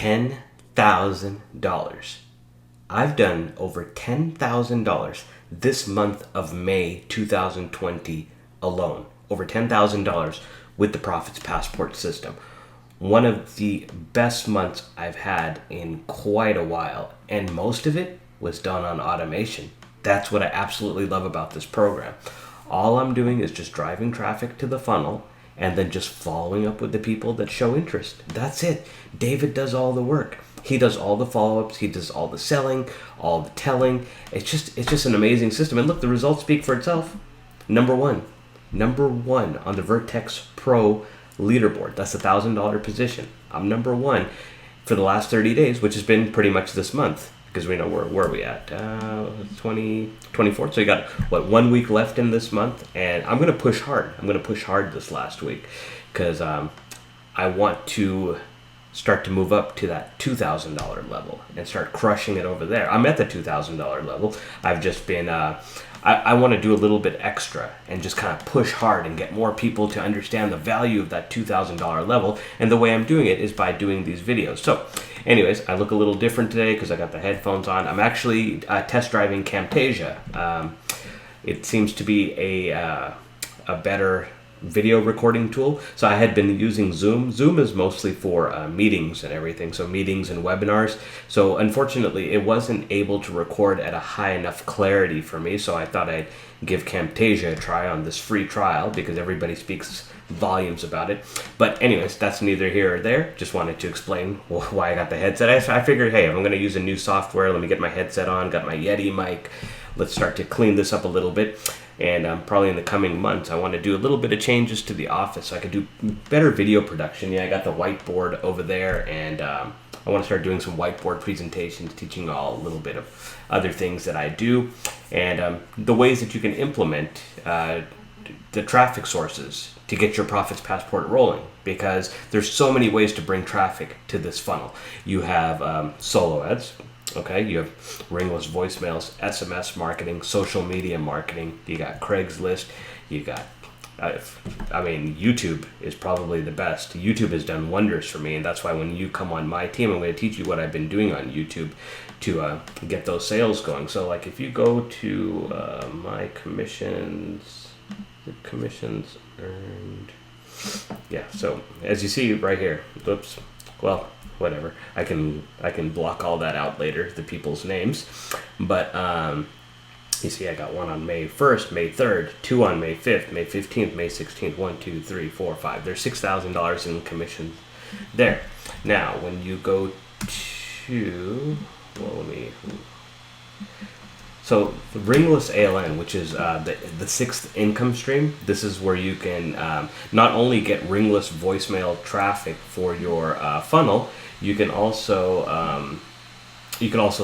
$10,000. I've done over $10,000 this month of May 2020 alone. Over $10,000 with the Profits Passport system. One of the best months I've had in quite a while, and most of it was done on automation. That's what I absolutely love about this program. All I'm doing is just driving traffic to the funnel and then just following up with the people that show interest. That's it. David does all the work. He does all the follow-ups. He does all the selling, all the telling. It's just an amazing system. And look, the results speak for itself. Number one on the Vertex Pro leaderboard. That's $1,000 position. I'm number one for the last 30 days, which has been pretty much this month, because we know where are we at, 24th. So you got 1 week left in this month, and I'm gonna push hard. I'm gonna push hard this last week because I want to start to move up to that $2,000 level and start crushing it over there. I'm at the $2,000 level. I've just been I want to do a little bit extra and just kind of push hard and get more people to understand the value of that $2,000 level. And the way I'm doing it is by doing these videos. So anyways, I look a little different today because I got the headphones on. I'm actually test driving Camtasia. It seems to be a better video recording tool. So I had been using Zoom. Zoom is mostly for meetings and everything, so meetings and webinars. So unfortunately, it wasn't able to record at a high enough clarity for me, so I thought I'd give Camtasia a try on this free trial because everybody speaks volumes about it. But anyways, that's neither here or there. Just wanted to explain why I got the headset. I figured, hey, if I'm going to use a new software, let me get my headset on, got my Yeti mic. Let's start to clean this up a little bit. And probably in the coming months, I want to do a little bit of changes to the office so I could do better video production. Yeah, I got the whiteboard over there, and I want to start doing some whiteboard presentations, teaching all a little bit of other things that I do, and the ways that you can implement the traffic sources to get your Profits Passport rolling, because there's so many ways to bring traffic to this funnel. You have solo ads. Okay, you have ringless voicemails, SMS marketing, social media marketing. You got Craigslist. You got, YouTube is probably the best. YouTube has done wonders for me, and that's why when you come on my team, I'm going to teach you what I've been doing on YouTube to get those sales going. So, like, if you go to my commissions earned, yeah. So as you see right here, oops. Well, whatever. I can block all that out later, the people's names. But you see, I got one on May 1st, May 3rd, two on May 5th, May 15th, May 16th, 1, 2, 3, 4, 5. There's $6,000 in commissions there. Now, when you go to, so the ringless ALN, which is the sixth income stream, this is where you can not only get ringless voicemail traffic for your funnel, you can also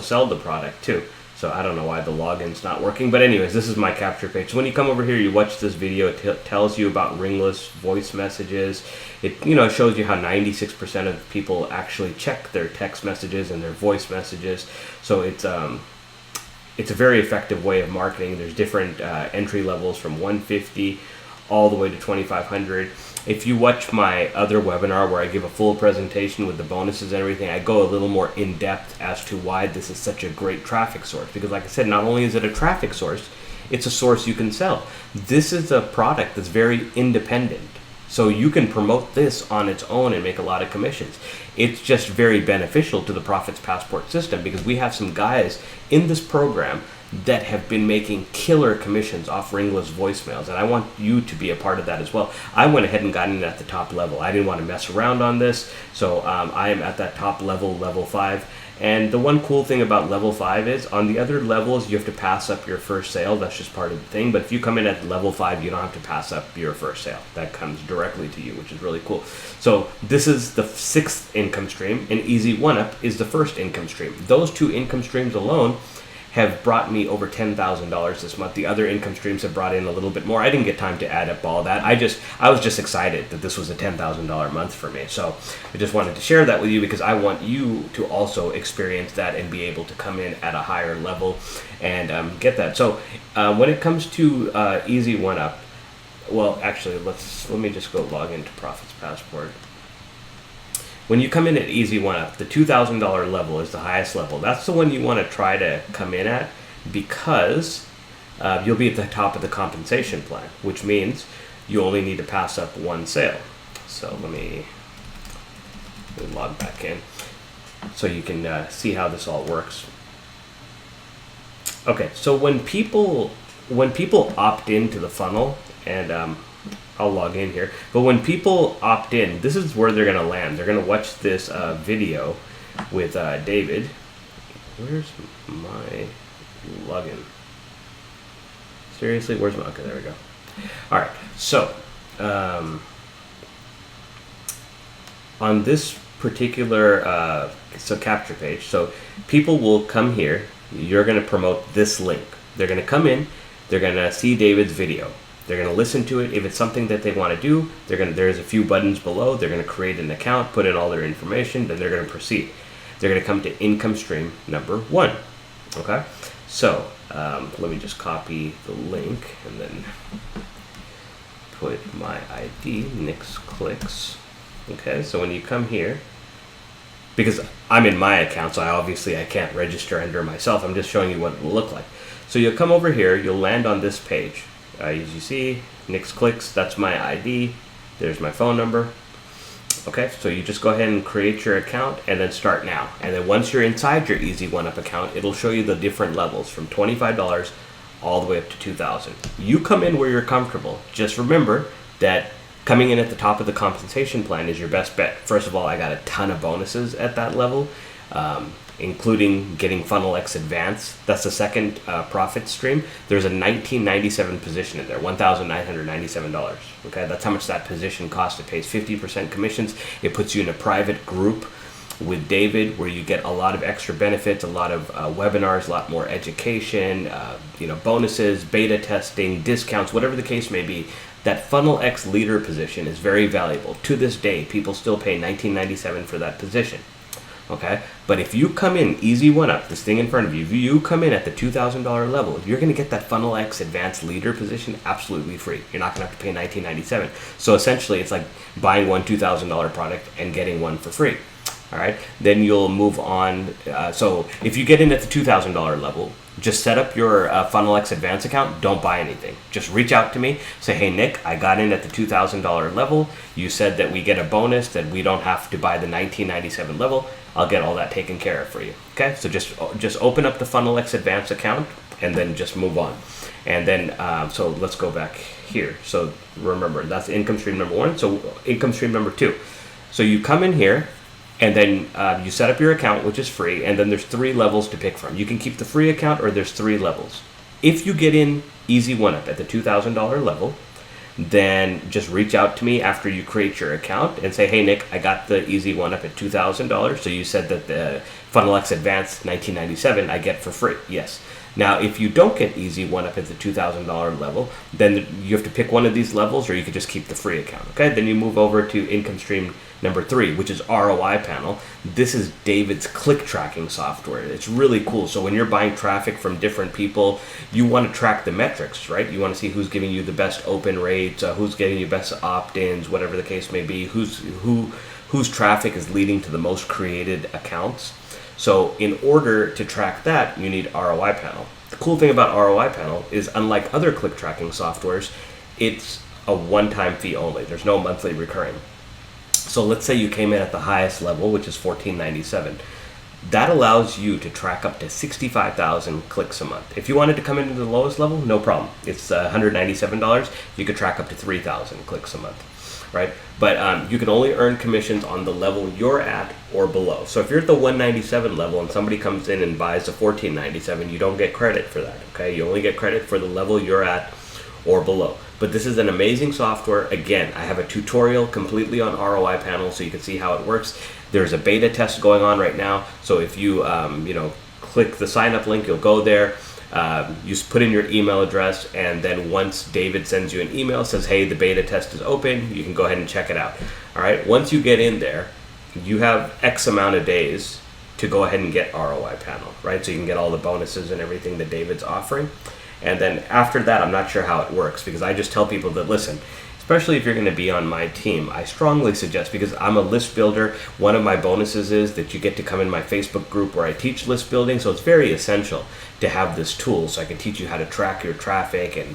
sell the product too. So I don't know why the login's not working, but anyways, this is my capture page. So when you come over here, you watch this video. It tells you about ringless voice messages. It shows you how 96% of people actually check their text messages and their voice messages. So it's a very effective way of marketing. There's different entry levels from 150 all the way to 2,500. If you watch my other webinar where I give a full presentation with the bonuses and everything, I go a little more in depth as to why this is such a great traffic source. Because like I said, not only is it a traffic source, it's a source you can sell. This is a product that's very independent. So you can promote this on its own and make a lot of commissions. It's just very beneficial to the Profits Passport system because we have some guys in this program that have been making killer commissions off ringless voicemails, and I want you to be a part of that as well. I went ahead and got in at the top level. I didn't want to mess around on this, so I am at that top level, level 5. And the one cool thing about level 5 is on the other levels, you have to pass up your first sale. That's just part of the thing. But if you come in at level 5, you don't have to pass up your first sale. That comes directly to you, which is really cool. So this is the 6th income stream, and Easy1Up is the 1st income stream. Those 2 income streams alone have brought me over $10,000 this month. The other income streams have brought in a little bit more. I didn't get time to add up all that. I was just excited that this was a $10,000 month for me. So I just wanted to share that with you because I want you to also experience that and be able to come in at a higher level and get that. So when it comes to Easy1Up, well, actually, let me just go log into Profits Passport. when you come in at Easy1Up, the $2,000 level is the highest level. That's the one you want to try to come in at, because you'll be at the top of the compensation plan, which means you only need to pass up one sale. So let me log back in so you can see how this all works. Okay, so when people opt into the funnel, and I'll log in here, but when people opt in, this is where they're going to land. They're going to watch this video with David. Where's my login? Seriously, where's my, okay, there we go. All right, so on this particular capture page, so people will come here. You're going to promote this link. They're going to come in, they're going to see David's video, they're going to listen to it. If it's something that they want to do, there's a few buttons below. They're going to create an account, put in all their information, then they're going to proceed. They're going to come to income stream number 1. Okay, so let me just copy the link and then put my ID, Nick's Clicks. Okay, so when you come here, because I'm in my account, so I can't register under myself. I'm just showing you what it will look like. So you'll come over here, you'll land on this page. As you see, Nick's Clicks, that's my ID. There's my phone number. Okay, so you just go ahead and create your account and then start now. And then once you're inside your Easy1Up account, it'll show you the different levels from $25 all the way up to $2,000. You come in where you're comfortable. Just remember that coming in at the top of the compensation plan is your best bet. First of all, I got a ton of bonuses at that level, including getting Funnel X Advanced. That's the second profit stream. There's a $19.97 position in there, $1,997. Okay, that's how much that position costs. It pays 50% commissions. It puts you in a private group with David, where you get a lot of extra benefits, a lot of webinars, a lot more education, bonuses, beta testing, discounts, whatever the case may be. That Funnel X leader position is very valuable. To this day, people still pay $19.97 for that position. Okay, but if you come in Easy1Up, this thing in front of you, if you come in at the $2,000 level, you're going to get that Funnel X advanced leader position absolutely free. You're not going to have to pay $19.97. So essentially, it's like buying one $2,000 product and getting one for free. All right, then you'll move on. So if you get in at the $2,000 level, just set up your Funnel X Advanced account. Don't buy anything. Just reach out to me. Say, hey, Nick, I got in at the $2,000 level. You said that we get a bonus, that we don't have to buy the $19.97 level. I'll get all that taken care of for you. Okay, so just open up the Funnel X Advanced account and then just move on. And then, so let's go back here. So remember, that's income stream number 1. So income stream number 2. So you come in here, and then you set up your account, which is free, and then there's 3 levels to pick from. You can keep the free account, or there's 3 levels. If you get in Easy1Up at the $2,000 level, then just reach out to me after you create your account and say, hey, Nick, I got the Easy1Up at $2,000. So you said that the Funnel X Advanced $19.97 I get for free. Yes. Now, if you don't get Easy1Up at the $2,000 level, then you have to pick one of these levels, or you could just keep the free account. Okay, then you move over to income stream number 3, which is ROI panel. This is David's click tracking software. It's really cool. So when you're buying traffic from different people, you want to track the metrics, right? You want to see who's giving you the best open rates, who's getting you best opt-ins, whatever the case may be, whose traffic is leading to the most created accounts. So in order to track that, you need ROI panel. The cool thing about ROI panel is, unlike other click tracking softwares, it's a one-time fee only. There's no monthly recurring. So let's say you came in at the highest level, which is $14.97. That allows you to track up to 65,000 clicks a month. If you wanted to come into the lowest level, no problem. It's $197. You could track up to 3,000 clicks a month. Right? But you can only earn commissions on the level you're at or below. So if you're at the 197 level and somebody comes in and buys the 14.97, you don't get credit for that. Okay? You only get credit for the level you're at or below. But this is an amazing software. Again, I have a tutorial completely on ROI panel so you can see how it works. There's a beta test going on right now. So if you click the sign up link, you'll go there. You put in your email address, and then once David sends you an email, says, hey, the beta test is open, you can go ahead and check it out. All right, once you get in there, you have X amount of days to go ahead and get ROI panel, right? So you can get all the bonuses and everything that David's offering. And then after that, I'm not sure how it works, because I just tell people that, listen, especially if you're going to be on my team, I strongly suggest, because I'm a list builder, one of my bonuses is that you get to come in my Facebook group where I teach list building, so it's very essential to have this tool so I can teach you how to track your traffic, and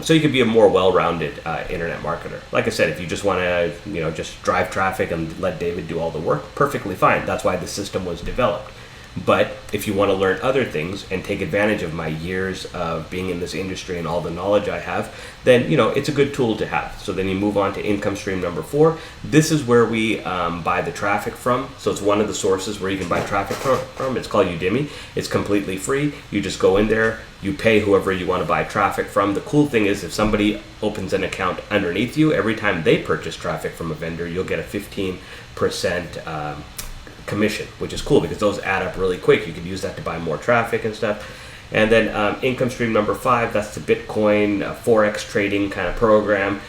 so you can be a more well-rounded internet marketer. Like I said, if you just want to just drive traffic and let David do all the work, perfectly fine. That's why the system was developed. But if you want to learn other things and take advantage of my years of being in this industry and all the knowledge I have, then it's a good tool to have. So then you move on to income stream number 4. This is where we buy the traffic from. So it's one of the sources where you can buy traffic from. It's called Udemy. It's completely free. You just go in there, you pay whoever you want to buy traffic from. The cool thing is if somebody opens an account underneath you, every time they purchase traffic from a vendor, you'll get a 15% commission, which is cool because those add up really quick. You could use that to buy more traffic and stuff. And then income stream number 5, that's the Bitcoin Forex trading kind of program.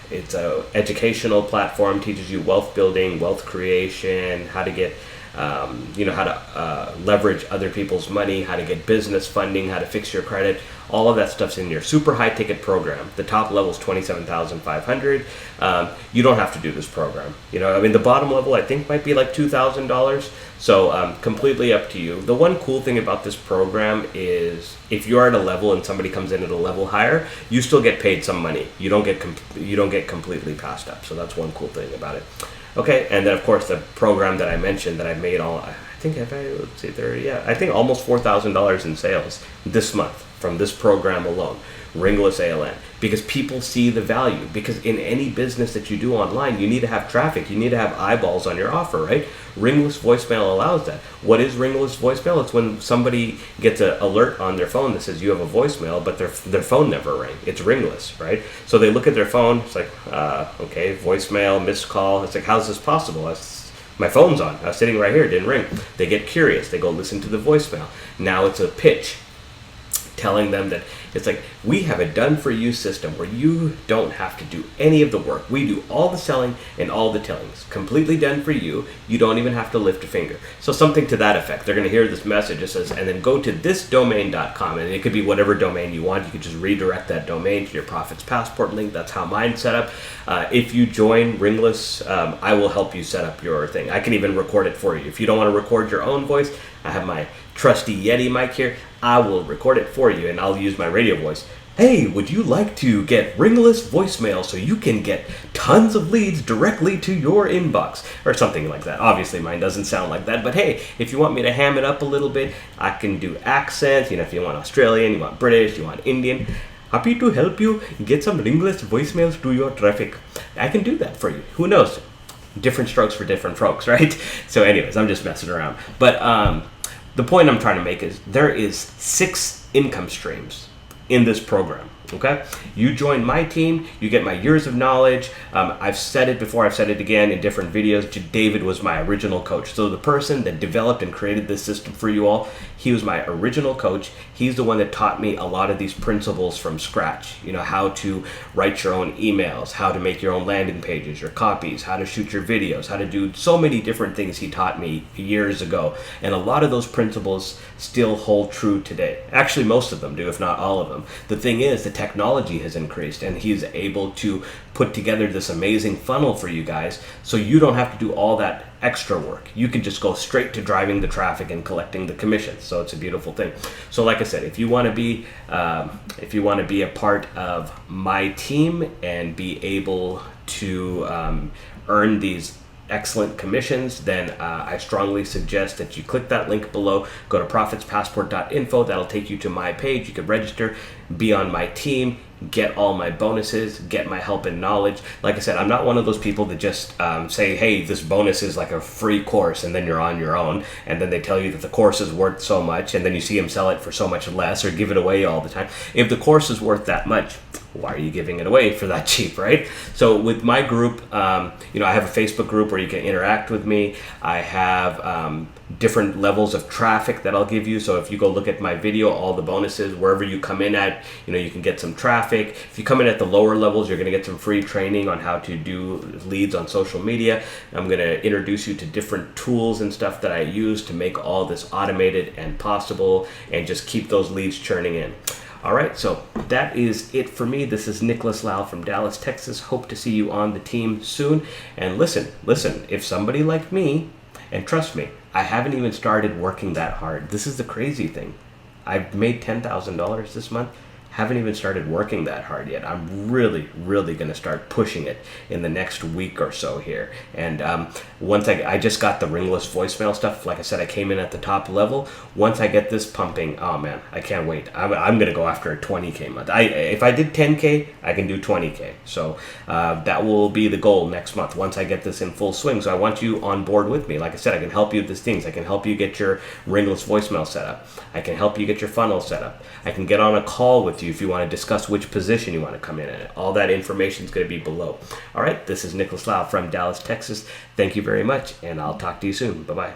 It's a educational platform, teaches you wealth building, wealth creation, how to get how to leverage other people's money, how to get business funding, how to fix your credit. All of that stuff's in your super high ticket program. The top level is $27,500. You don't have to do this program. The bottom level I think might be like $2,000. So completely up to you. The one cool thing about this program is if you're at a level and somebody comes in at a level higher, you still get paid some money. You don't get completely passed up. So that's one cool thing about it. Okay, and then of course the program that I mentioned that I made I think almost $4,000 in sales this month from this program alone, RingALN, because people see the value. Because in any business that you do online, you need to have traffic, you need to have eyeballs on your offer, right? Ringless voicemail allows that. What is ringless voicemail? It's when somebody gets an alert on their phone that says you have a voicemail, but their phone never rang. It's ringless, right? So they look at their phone, it's like, okay, voicemail, missed call. It's like, how's this possible? My phone's on. I was sitting right here, it didn't ring. They get curious. They go listen to the voicemail. Now it's a pitch telling them that it's like, we have a done-for-you system where you don't have to do any of the work. We do all the selling and all the tellings. Completely done for you. You don't even have to lift a finger. So something to that effect. They're going to hear this message. It says, and then go to thisdomain.com. And it could be whatever domain you want. You could just redirect that domain to your Profits Passport link. That's how mine's set up. If you join Ringless, I will help you set up your thing. I can even record it for you. If you don't want to record your own voice, I have my trusty Yeti mic here. I will record it for you and I'll use my radio voice. Hey, would you like to get ringless voicemail so you can get tons of leads directly to your inbox? Or something like that. Obviously mine doesn't sound like that, but hey, if you want me to ham it up a little bit, I can do accents. If you want Australian, you want British, you want Indian, happy to help you get some ringless voicemails to your traffic. I can do that for you. Who knows? Different strokes for different folks, right? So anyways, I'm just messing around. But the point I'm trying to make is there is 6 income streams in this program. Okay, you join my team, you get my years of knowledge. I've said it before, I've said it again in different videos. David was my original coach. So the person that developed and created this system for you all, he was my original coach. He's the one that taught me a lot of these principles from scratch. How to write your own emails, how to make your own landing pages, your copies, how to shoot your videos, how to do so many different things he taught me years ago. And a lot of those principles still hold true today. Actually, most of them do, if not all of them. The thing is, the technology has increased and he's able to put together this amazing funnel for you guys so you don't have to do all that extra work. You can just go straight to driving the traffic and collecting the commissions. So it's a beautiful thing. So like I said, if you want to be a part of my team and be able to earn these excellent commissions, then I strongly suggest that you click that link below, go to profitspassport.info. That'll take you to my page. You can register, be on my team, get all my bonuses, get my help and knowledge. Like I said, I'm not one of those people that just say, hey, this bonus is like a free course, and then you're on your own, and then they tell you that the course is worth so much, and then you see them sell it for so much less or give it away all the time. If the course is worth that much, why are you giving it away for that cheap, right? So with my group, I have a Facebook group where you can interact with me. I have different levels of traffic that I'll give you. So if you go look at my video, all the bonuses, wherever you come in at, you can get some traffic. If you come in at the lower levels, you're going to get some free training on how to do leads on social media. I'm going to introduce you to different tools and stuff that I use to make all this automated and possible and just keep those leads churning in. All right, so that is it for me. This is Nicholas Lau from Dallas, Texas. Hope to see you on the team soon. And listen, if somebody like me, and trust me, I haven't even started working that hard. This is the crazy thing. I've made $10,000 this month. Haven't even started working that hard yet. I'm really going to start pushing it in the next week or so here. And once I just got the ringless voicemail stuff. Like I said, I came in at the top level. Once I get this pumping, oh man, I can't wait. I'm going to go after a 20K month. If I did 10K, I can do 20K. So that will be the goal next month once I get this in full swing. So I want you on board with me. Like I said, I can help you with these things. I can help you get your ringless voicemail set up. I can help you get your funnel set up. I can get on a call with you if you want to discuss which position you want to come in at. All that information is going to be below. All right, this is Nicholas Lau from Dallas, Texas. Thank you very much, and I'll talk to you soon. Bye-bye.